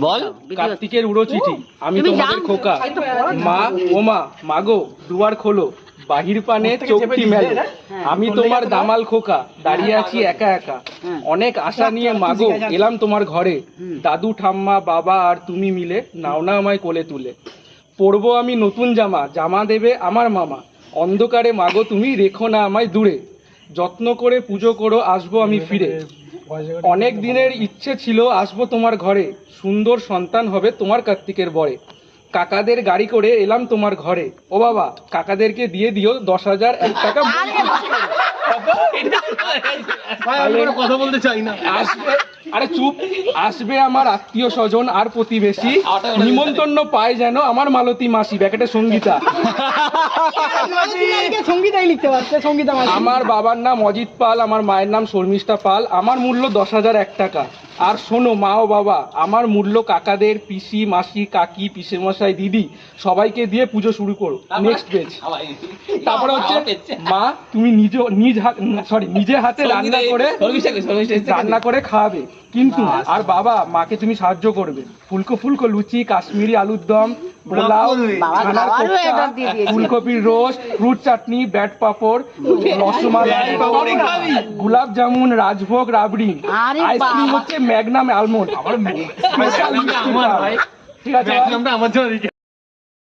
বল। কার্তিকের উড়ো চিঠি, আমি তোমাদের খোকা, মা ও মাগো দুয়ার খোলো, বাহির পানে চোখটি মেলো, আমি তোমার দামাল খোকা, দাঁড়িয়ে আছি একা একা, অনেক আশা নিয়ে মাগো এলাম তোমার ঘরে, দাদু ঠাম্মা বাবা আর তুমি মিলে নাও না আমায় কোলে তুলে, পরবো আমি নতুন জামা, জামা দেবে আমার মামা, অন্ধকারে মাগো তুমি রেখো না আমায় দূরে, যত্ন করে পুজো করো আসবো আমি ফিরে, অনেক দিনের ইচ্ছে ছিল আসবো তোমার ঘরে, সুন্দর সন্তান হবে তোমার কার্তিকের বরে, কাকাদের গাড়ি করে এলাম তোমার ঘরে, ও বাবা কাকাদেরকে দিয়ে দিও 10,000 টাকা। কথা বলতে চাই না। আসবে, আরে চুপ, আসবে আমার আত্মীয় স্বজন আর প্রতিবেশী, নিমন্ত্রণ পায় যেন আমার মালতী মাসি, ব্যাকেটে সঙ্গীতা। সঙ্গীতাই লিখতে পারছে, সঙ্গীতা। আমার বাবার নাম অজিত পাল, আমার মায়ের নাম শর্মিষ্ঠা পাল, আমার মূল্য 10,001 টাকা। আর শোনো মা ও বাবা, আমার মূল্য কাকাদের, পিসি মাসি কাকি পিসেমশাই দিদি সবাইকে দিয়ে পুজো শুরু করো। Next page. তারপরে হচ্ছে মা তুমি নিজে হাতে রান্না করে খাওয়াবে, কিন্তু আর বাবা মাকে তুমি সাহায্য করবে, ফুলকো লুচি, কাশ্মীরি আলুর দম, পোলাও, ছানার কোফতা, ফুলকপির রোস্ট, ফ্রুট চাটনি, ব্যাট পাপড়, রসমালাই, গোলাপ জামুন, রাজভোগ, রাবড়ি, আইসক্রিম হচ্ছে ম্যাগনাম আলমন্ড, ঠিক আছে? আমার জন্য